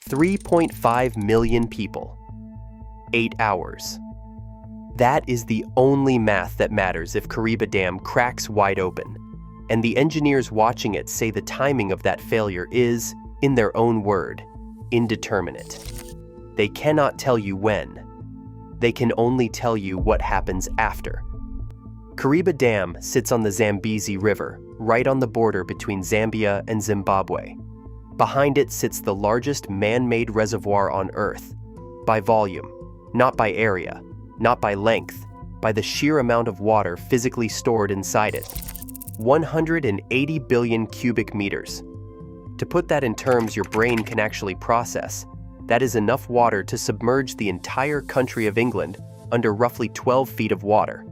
3.5 million people. 8 hours. That is the only math that matters if Kariba Dam cracks wide open, and the engineers watching it say the timing of that failure is, in their own word, indeterminate. They cannot tell you when. They can only tell you what happens after. Kariba Dam sits on the Zambezi River, right on the border between Zambia and Zimbabwe. Behind it sits the largest man-made reservoir on Earth, by volume, not by area, not by length, by the sheer amount of water physically stored inside it. 180 billion cubic meters. To put that in terms your brain can actually process, that is enough water to submerge the entire country of England under roughly 12 feet of water.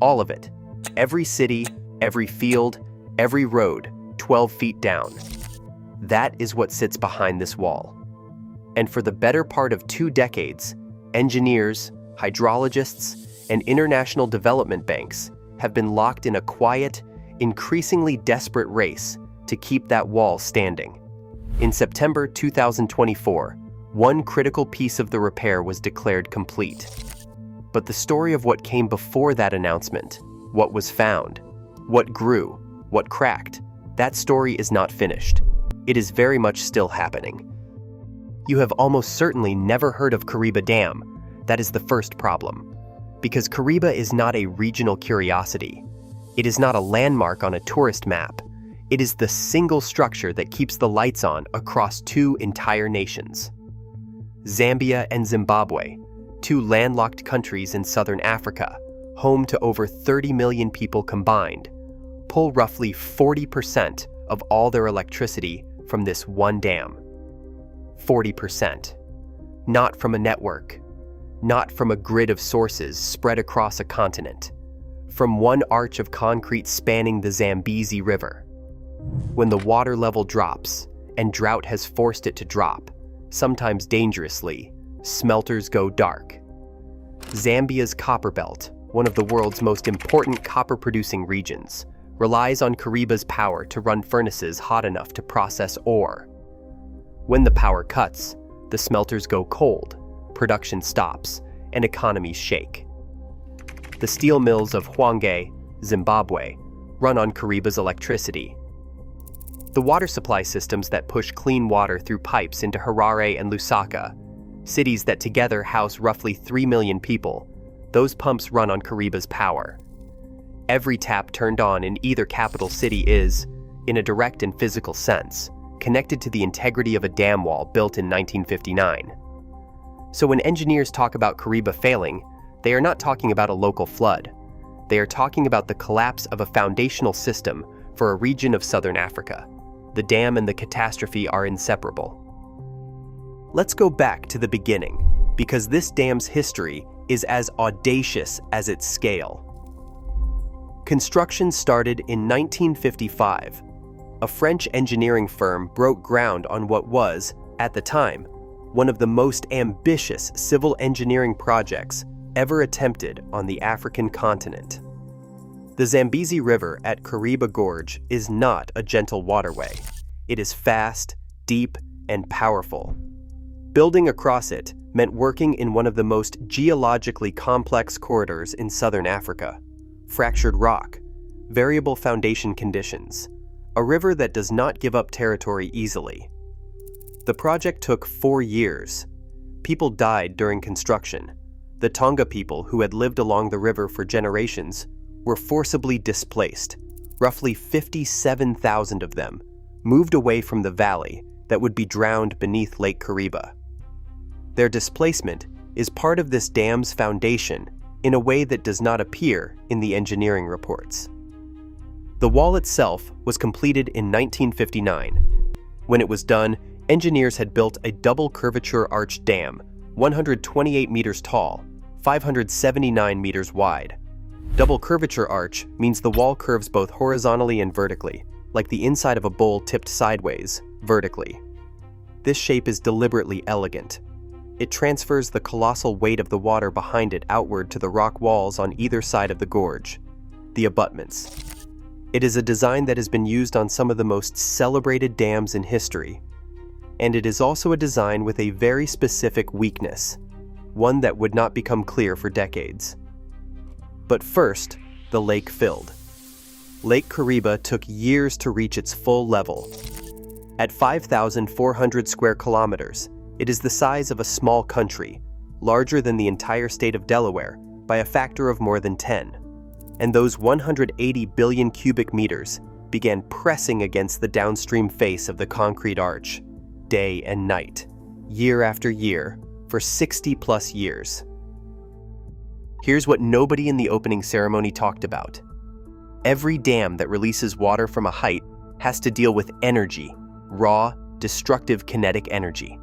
All of it. Every city, every field, every road, 12 feet down. That is what sits behind this wall. And for the better part of 2 decades, engineers, hydrologists, and international development banks have been locked in a quiet, increasingly desperate race to keep that wall standing. In September 2024, one critical piece of the repair was declared complete. But the story of what came before that announcement, what was found, what grew, what cracked, that story is not finished. It is very much still happening. You have almost certainly never heard of Kariba Dam. That is the first problem. Because Kariba is not a regional curiosity. It is not a landmark on a tourist map. It is the single structure that keeps the lights on across 2 entire nations. Zambia and Zimbabwe, 2 landlocked countries in southern Africa, home to over 30 million people combined, pull roughly 40% of all their electricity from this one dam. 40%. Not from a network. Not from a grid of sources spread across a continent. From one arch of concrete spanning the Zambezi River. When the water level drops, and drought has forced it to drop, sometimes dangerously, smelters go dark. Zambia's copper belt, one of the world's most important copper-producing regions, relies on Kariba's power to run furnaces hot enough to process ore. When the power cuts, the smelters go cold, production stops, and economies shake. The steel mills of Hwange, Zimbabwe, run on Kariba's electricity. The water supply systems that push clean water through pipes into Harare and Lusaka, cities that together house roughly 3 million people, those pumps run on Kariba's power. Every tap turned on in either capital city is, in a direct and physical sense, connected to the integrity of a dam wall built in 1959. So when engineers talk about Kariba failing, they are not talking about a local flood. They are talking about the collapse of a foundational system for a region of southern Africa. The dam and the catastrophe are inseparable. Let's go back to the beginning, because this dam's history is as audacious as its scale. Construction started in 1955. A French engineering firm broke ground on what was, at the time, one of the most ambitious civil engineering projects ever attempted on the African continent. The Zambezi River at Kariba Gorge is not a gentle waterway. It is fast, deep, and powerful. Building across it meant working in one of the most geologically complex corridors in southern Africa. Fractured rock, variable foundation conditions, a river that does not give up territory easily. The project took 4 years. People died during construction. The Tonga people who had lived along the river for generations were forcibly displaced. Roughly 57,000 of them moved away from the valley that would be drowned beneath Lake Kariba. Their displacement is part of this dam's foundation in a way that does not appear in the engineering reports. The wall itself was completed in 1959. When it was done, engineers had built a double curvature arch dam, 128 meters tall, 579 meters wide. Double curvature arch means the wall curves both horizontally and vertically, like the inside of a bowl tipped sideways, vertically. This shape is deliberately elegant. It transfers the colossal weight of the water behind it outward to the rock walls on either side of the gorge, the abutments. It is a design that has been used on some of the most celebrated dams in history. And it is also a design with a very specific weakness, one that would not become clear for decades. But first, the lake filled. Lake Kariba took years to reach its full level. At 5,400 square kilometers, it is the size of a small country, larger than the entire state of Delaware by a factor of more than 10. And those 180 billion cubic meters began pressing against the downstream face of the concrete arch, day and night, year after year, for 60+ years. Here's what nobody in the opening ceremony talked about. Every dam that releases water from a height has to deal with energy, raw, destructive kinetic energy.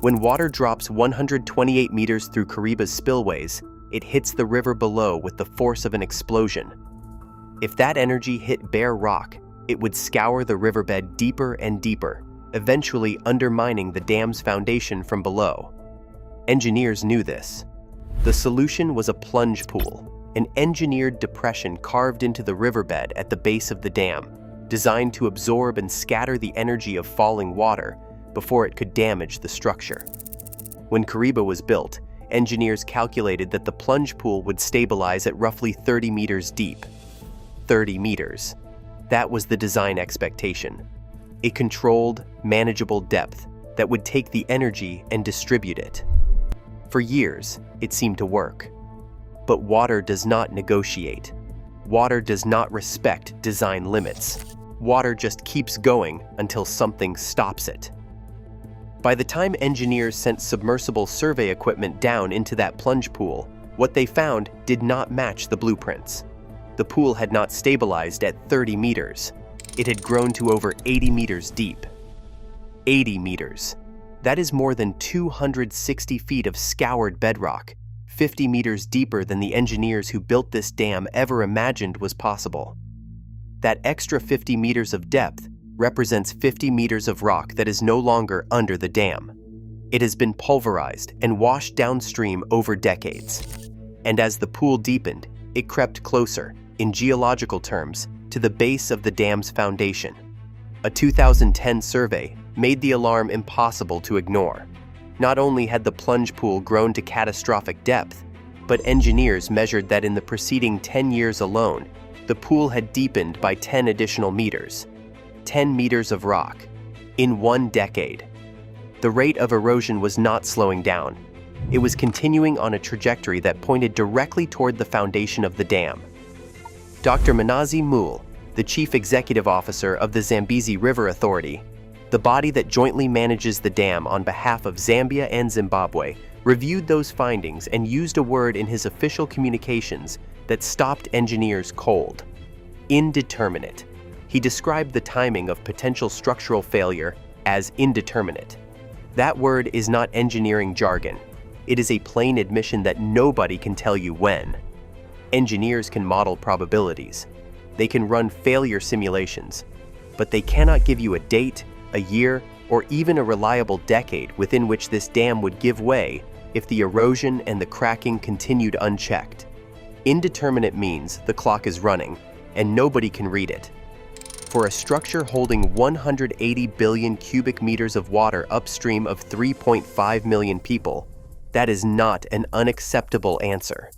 When water drops 128 meters through Kariba's spillways, it hits the river below with the force of an explosion. If that energy hit bare rock, it would scour the riverbed deeper and deeper, eventually undermining the dam's foundation from below. Engineers knew this. The solution was a plunge pool, an engineered depression carved into the riverbed at the base of the dam, designed to absorb and scatter the energy of falling water before it could damage the structure. When Kariba was built, engineers calculated that the plunge pool would stabilize at roughly 30 meters deep. 30 meters. That was the design expectation. A controlled, manageable depth that would take the energy and distribute it. For years, it seemed to work. But water does not negotiate. Water does not respect design limits. Water just keeps going until something stops it. By the time engineers sent submersible survey equipment down into that plunge pool, what they found did not match the blueprints. The pool had not stabilized at 30 meters. It had grown to over 80 meters deep. 80 meters. That is more than 260 feet of scoured bedrock, 50 meters deeper than the engineers who built this dam ever imagined was possible. That extra 50 meters of depth represents 50 meters of rock that is no longer under the dam. It has been pulverized and washed downstream over decades. And as the pool deepened, it crept closer, in geological terms, to the base of the dam's foundation. A 2010 survey made the alarm impossible to ignore. Not only had the plunge pool grown to catastrophic depth, but engineers measured that in the preceding 10 years alone, the pool had deepened by 10 additional meters. 10 meters of rock, in 1 decade. The rate of erosion was not slowing down. It was continuing on a trajectory that pointed directly toward the foundation of the dam. Dr. Manazi Mool, the Chief Executive Officer of the Zambezi River Authority, the body that jointly manages the dam on behalf of Zambia and Zimbabwe, reviewed those findings and used a word in his official communications that stopped engineers cold: indeterminate. He described the timing of potential structural failure as indeterminate. That word is not engineering jargon. It is a plain admission that nobody can tell you when. Engineers can model probabilities. They can run failure simulations, but they cannot give you a date, a year, or even a reliable decade within which this dam would give way if the erosion and the cracking continued unchecked. Indeterminate means the clock is running, and nobody can read it. For a structure holding 180 billion cubic meters of water upstream of 3.5 million people, that is not an unacceptable answer.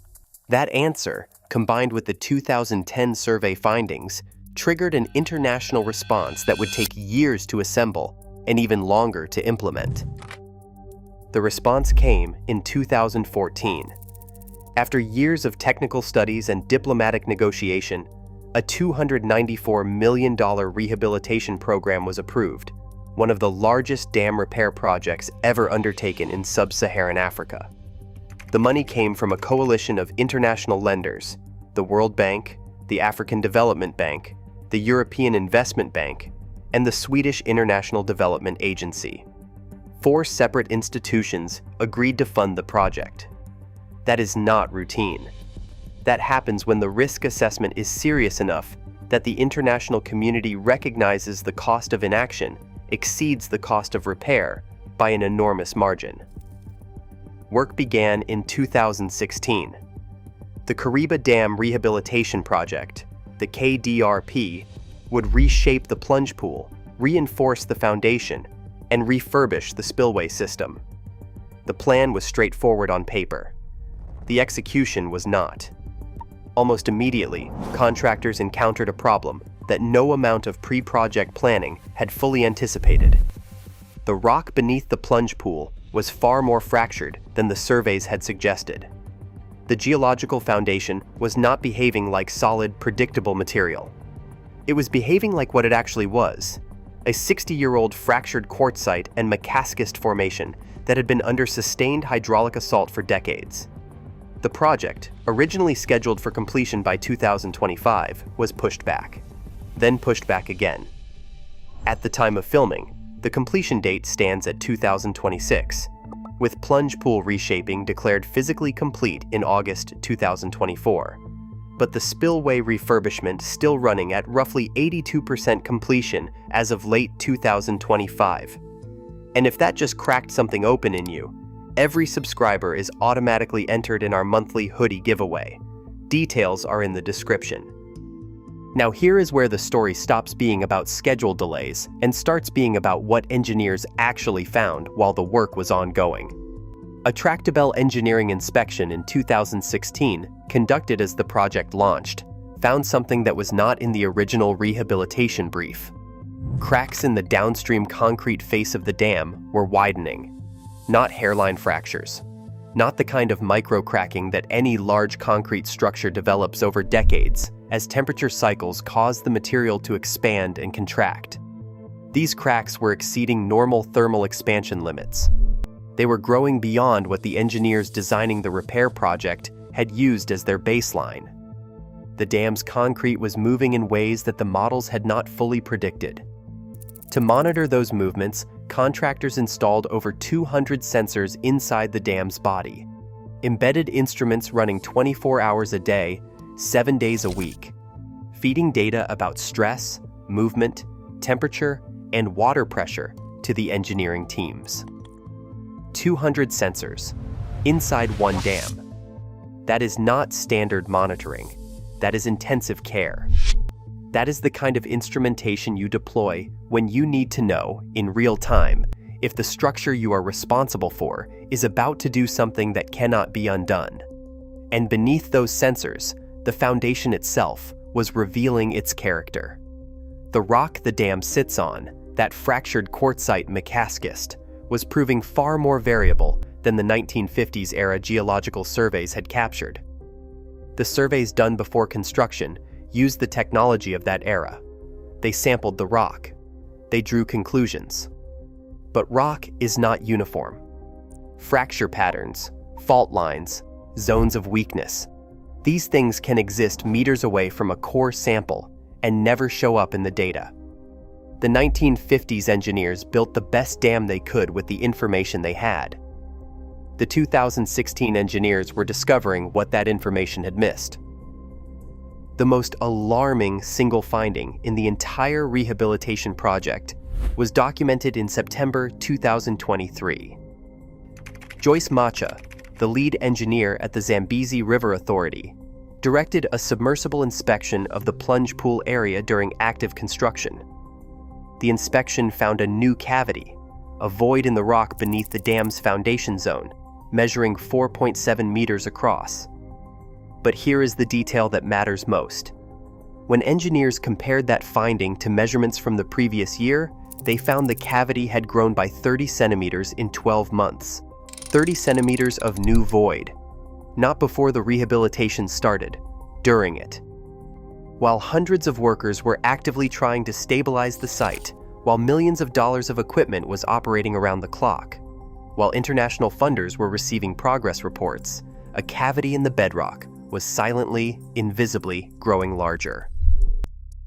That answer, combined with the 2010 survey findings, triggered an international response that would take years to assemble and even longer to implement. The response came in 2014. After years of technical studies and diplomatic negotiation, a $294 million rehabilitation program was approved, one of the largest dam repair projects ever undertaken in sub-Saharan Africa. The money came from a coalition of international lenders: the World Bank, the African Development Bank, the European Investment Bank, and the Swedish International Development Agency. 4 separate institutions agreed to fund the project. That is not routine. That happens when the risk assessment is serious enough that the international community recognizes the cost of inaction exceeds the cost of repair by an enormous margin. Work began in 2016. The Kariba Dam Rehabilitation Project, the KDRP, would reshape the plunge pool, reinforce the foundation, and refurbish the spillway system. The plan was straightforward on paper. The execution was not. Almost immediately, contractors encountered a problem that no amount of pre-project planning had fully anticipated. The rock beneath the plunge pool was far more fractured than the surveys had suggested. The geological foundation was not behaving like solid, predictable material. It was behaving like what it actually was, a 60-year-old fractured quartzite and mecascist formation that had been under sustained hydraulic assault for decades. The project, originally scheduled for completion by 2025, was pushed back, then pushed back again. At the time of filming, the completion date stands at 2026, with plunge pool reshaping declared physically complete in August 2024, but the spillway refurbishment still running at roughly 82% completion as of late 2025. And if that just cracked something open in you, every subscriber is automatically entered in our monthly hoodie giveaway. Details are in the description. Now here is where the story stops being about schedule delays and starts being about what engineers actually found while the work was ongoing. A tractable engineering inspection in 2016, conducted as the project launched, found something that was not in the original rehabilitation brief. Cracks in the downstream concrete face of the dam were widening. Not hairline fractures. Not the kind of micro-cracking that any large concrete structure develops over decades as temperature cycles cause the material to expand and contract. These cracks were exceeding normal thermal expansion limits. They were growing beyond what the engineers designing the repair project had used as their baseline. The dam's concrete was moving in ways that the models had not fully predicted. To monitor those movements, contractors installed over 200 sensors inside the dam's body, embedded instruments running 24 hours a day, 7 days a week, feeding data about stress, movement, temperature, and water pressure to the engineering teams. 200 sensors inside one dam. That is not standard monitoring. That is intensive care. That is the kind of instrumentation you deploy when you need to know, in real time, if the structure you are responsible for is about to do something that cannot be undone. And beneath those sensors, the foundation itself was revealing its character. The rock the dam sits on, that fractured quartzite mecascist, was proving far more variable than the 1950s-era geological surveys had captured. The surveys done before construction used the technology of that era. They sampled the rock. They drew conclusions. But rock is not uniform. Fracture patterns, fault lines, zones of weakness. These things can exist meters away from a core sample and never show up in the data. The 1950s engineers built the best dam they could with the information they had. The 2016 engineers were discovering what that information had missed. The most alarming single finding in the entire rehabilitation project was documented in September 2023. Joyce Macha, the lead engineer at the Zambezi River Authority, directed a submersible inspection of the plunge pool area during active construction. The inspection found a new cavity, a void in the rock beneath the dam's foundation zone, measuring 4.7 meters across. But here is the detail that matters most. When engineers compared that finding to measurements from the previous year, they found the cavity had grown by 30 centimeters in 12 months. 30 centimeters of new void. Not before the rehabilitation started, during it. While hundreds of workers were actively trying to stabilize the site, while millions of dollars of equipment was operating around the clock, while international funders were receiving progress reports, a cavity in the bedrock was silently, invisibly growing larger.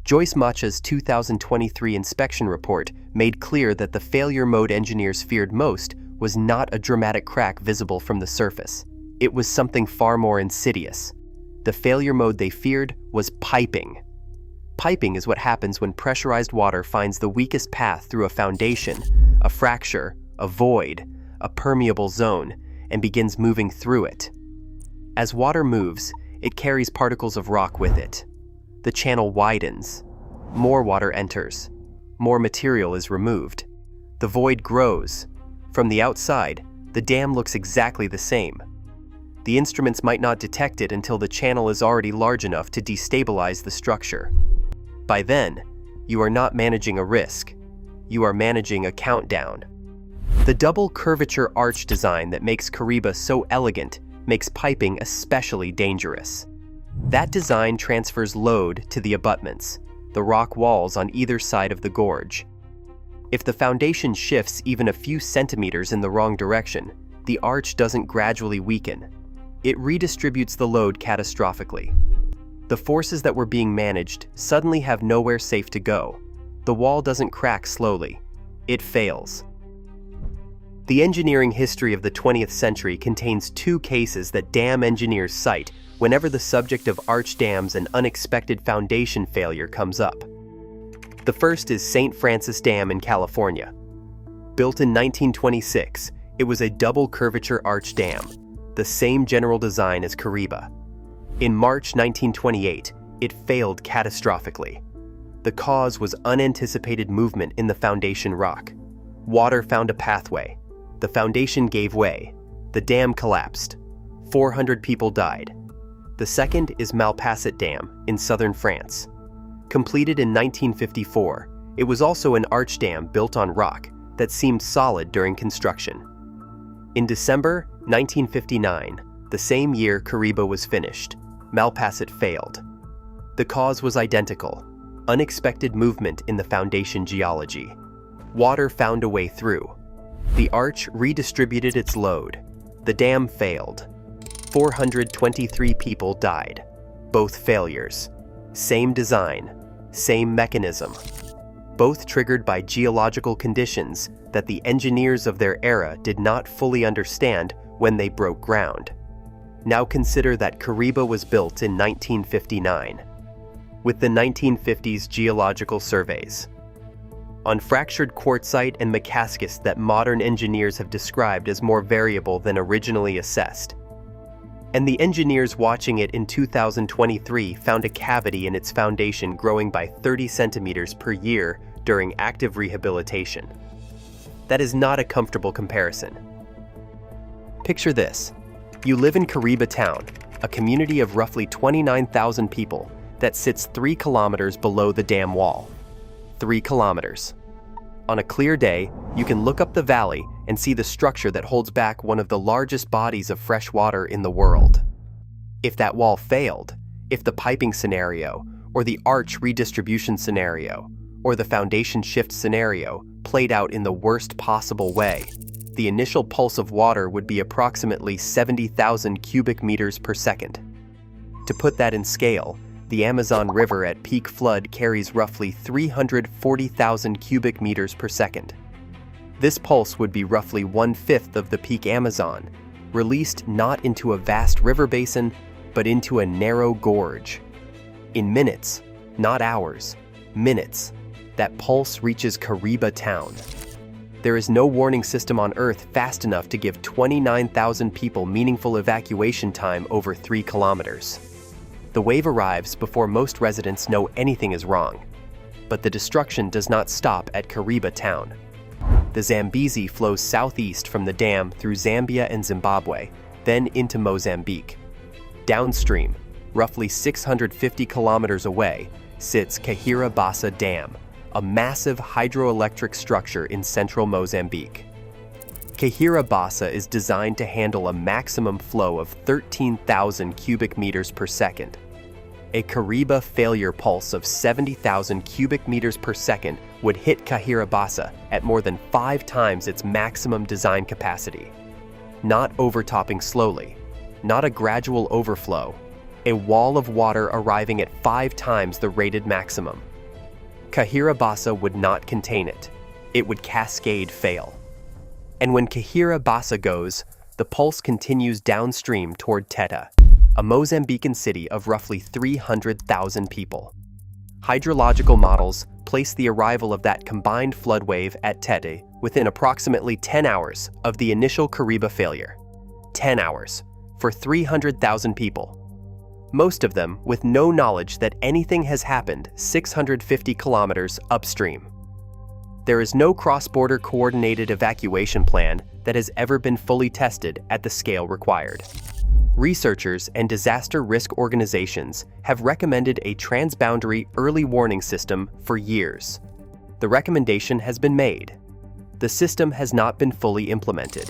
Joyce Macha's 2023 inspection report made clear that the failure mode engineers feared most was not a dramatic crack visible from the surface. It was something far more insidious. The failure mode they feared was piping. Piping is what happens when pressurized water finds the weakest path through a foundation, a fracture, a void, a permeable zone, and begins moving through it. As water moves, it carries particles of rock with it. The channel widens. More water enters. More material is removed. The void grows. From the outside, the dam looks exactly the same. The instruments might not detect it until the channel is already large enough to destabilize the structure. By then, you are not managing a risk. You are managing a countdown. The double curvature arch design that makes Kariba so elegant makes piping especially dangerous. That design transfers load to the abutments, the rock walls on either side of the gorge. If the foundation shifts even a few centimeters in the wrong direction, the arch doesn't gradually weaken. It redistributes the load catastrophically. The forces that were being managed suddenly have nowhere safe to go. The wall doesn't crack slowly. It fails. The engineering history of the 20th century contains two cases that dam engineers cite whenever the subject of arch dams and unexpected foundation failure comes up. The first is St. Francis Dam in California. Built in 1926, it was a double curvature arch dam, the same general design as Kariba. In March 1928, it failed catastrophically. The cause was unanticipated movement in the foundation rock. Water found a pathway. The foundation gave way. The dam collapsed. 400 people died. The second is Malpasset Dam in southern France. Completed in 1954, it was also an arch dam built on rock that seemed solid during construction. In December 1959, the same year Kariba was finished, Malpasset failed. The cause was identical: unexpected movement in the foundation geology. Water found a way through. The arch redistributed its load. The dam failed. 423 people died. Both failures. Same design, same mechanism. Both triggered by geological conditions that the engineers of their era did not fully understand when they broke ground. Now consider that Kariba was built in 1959, with the 1950s geological surveys. On fractured quartzite and mecascus that modern engineers have described as more variable than originally assessed. And the engineers watching it in 2023 found a cavity in its foundation growing by 30 centimeters per year during active rehabilitation. That is not a comfortable comparison. Picture this. You live in Kariba Town, a community of roughly 29,000 people that sits 3 kilometers below the dam wall. 3 kilometers. On a clear day, you can look up the valley and see the structure that holds back one of the largest bodies of fresh water in the world. If that wall failed, if the piping scenario, or the arch redistribution scenario, or the foundation shift scenario played out in the worst possible way, the initial pulse of water would be approximately 70,000 cubic meters per second. To put that in scale, the Amazon River at peak flood carries roughly 340,000 cubic meters per second. This pulse would be roughly 1/5 of the peak Amazon, released not into a vast river basin, but into a narrow gorge. In minutes, not hours, minutes, that pulse reaches Kariba Town. There is no warning system on Earth fast enough to give 29,000 people meaningful evacuation time over 3 kilometers. The wave arrives before most residents know anything is wrong. But the destruction does not stop at Kariba Town. The Zambezi flows southeast from the dam through Zambia and Zimbabwe, then into Mozambique. Downstream, roughly 650 kilometers away, sits Kariba Dam, a massive hydroelectric structure in central Mozambique. Kariba is designed to handle a maximum flow of 13,000 cubic meters per second. A Kariba failure pulse of 70,000 cubic meters per second would hit Kariba at more than 5 times its maximum design capacity. Not overtopping slowly, not a gradual overflow, a wall of water arriving at 5 times the rated maximum. Kariba would not contain it. It would cascade fail. And when Kariba goes, the pulse continues downstream toward Teta, a Mozambican city of roughly 300,000 people. Hydrological models place the arrival of that combined flood wave at Tete within approximately 10 hours of the initial Kariba failure. 10 hours for 300,000 people. Most of them with no knowledge that anything has happened 650 kilometers upstream. There is no cross-border coordinated evacuation plan that has ever been fully tested at the scale required. Researchers and disaster risk organizations have recommended a transboundary early warning system for years. The recommendation has been made. The system has not been fully implemented.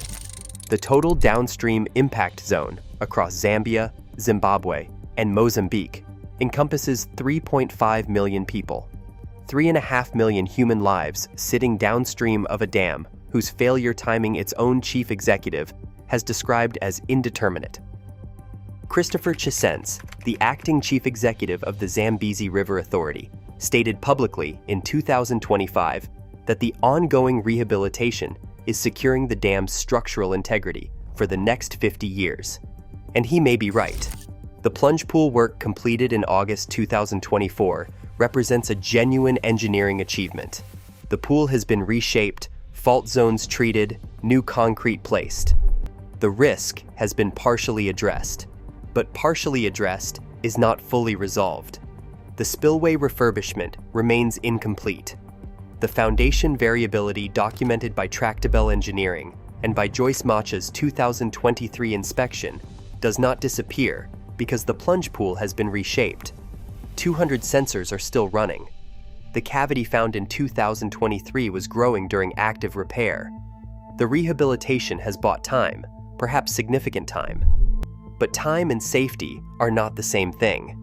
The total downstream impact zone across Zambia, Zimbabwe, and Mozambique encompasses 3.5 million people. 3.5 million human lives sitting downstream of a dam whose failure timing its own chief executive has described as indeterminate. Christopher Chisence, the acting chief executive of the Zambezi River Authority, stated publicly in 2025 that the ongoing rehabilitation is securing the dam's structural integrity for the next 50 years. And he may be right. The plunge pool work completed in August 2024 represents a genuine engineering achievement. The pool has been reshaped, fault zones treated, new concrete placed. The risk has been partially addressed, but partially addressed is not fully resolved. The spillway refurbishment remains incomplete. The foundation variability documented by Tractable Engineering and by Joyce Macha's 2023 inspection does not disappear because the plunge pool has been reshaped. 200 sensors are still running. The cavity found in 2023 was growing during active repair. The rehabilitation has bought time, perhaps significant time. But time and safety are not the same thing.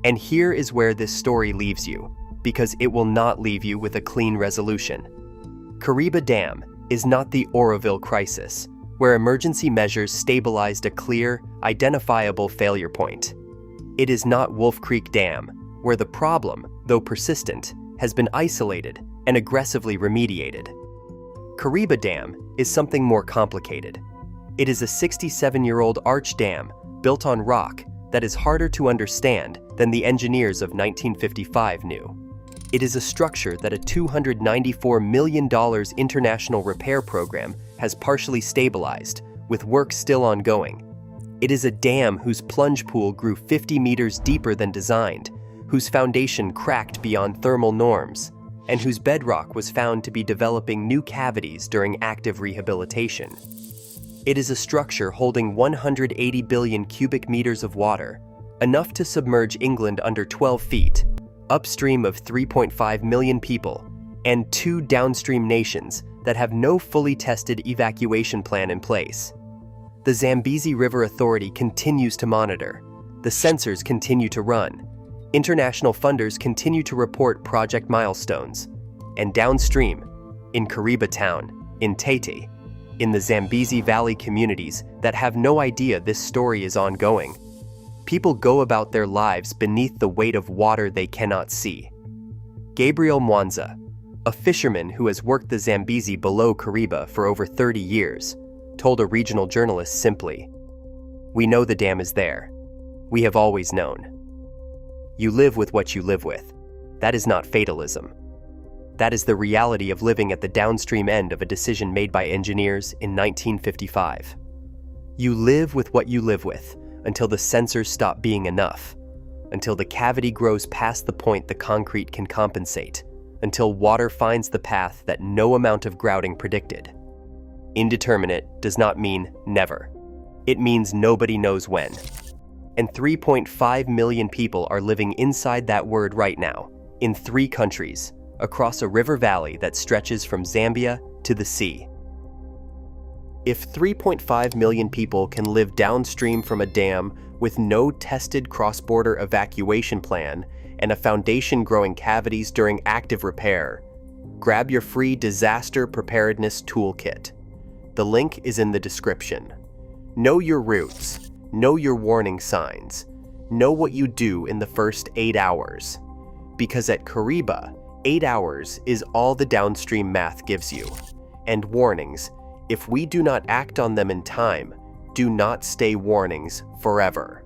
And here is where this story leaves you, because it will not leave you with a clean resolution. Kariba Dam is not the Oroville crisis, where emergency measures stabilized a clear, identifiable failure point. It is not Wolf Creek Dam, where the problem, though persistent, has been isolated and aggressively remediated. Kariba Dam is something more complicated. It is a 67-year-old arch dam built on rock that is harder to understand than the engineers of 1955 knew. It is a structure that a $294 million international repair program has partially stabilized, with work still ongoing. It is a dam whose plunge pool grew 50 meters deeper than designed, whose foundation cracked beyond thermal norms, and whose bedrock was found to be developing new cavities during active rehabilitation. It is a structure holding 180 billion cubic meters of water, enough to submerge England under 12 feet, upstream of 3.5 million people, and 2 downstream nations that have no fully tested evacuation plan in place. The Zambezi River Authority continues to monitor. The sensors continue to run. International funders continue to report project milestones. And downstream, in Kariba Town, in Tete, in the Zambezi Valley communities that have no idea this story is ongoing, people go about their lives beneath the weight of water they cannot see. Gabriel Mwanza, a fisherman who has worked the Zambezi below Kariba for over 30 years, told a regional journalist simply, "We know the dam is there. We have always known." You live with what you live with. That is not fatalism. That is the reality of living at the downstream end of a decision made by engineers in 1955. You live with what you live with until the sensors stop being enough, until the cavity grows past the point the concrete can compensate, until water finds the path that no amount of grouting predicted. Indeterminate does not mean never. It means nobody knows when. And 3.5 million people are living inside that word right now, in 3 countries, across a river valley that stretches from Zambia to the sea. If 3.5 million people can live downstream from a dam with no tested cross-border evacuation plan and a foundation growing cavities during active repair, grab your free disaster preparedness toolkit. The link is in the description. Know your routes. Know your warning signs. Know what you do in the first 8 hours. Because at Kariba, 8 hours is all the downstream math gives you. And warnings, if we do not act on them in time, do not stay warnings forever.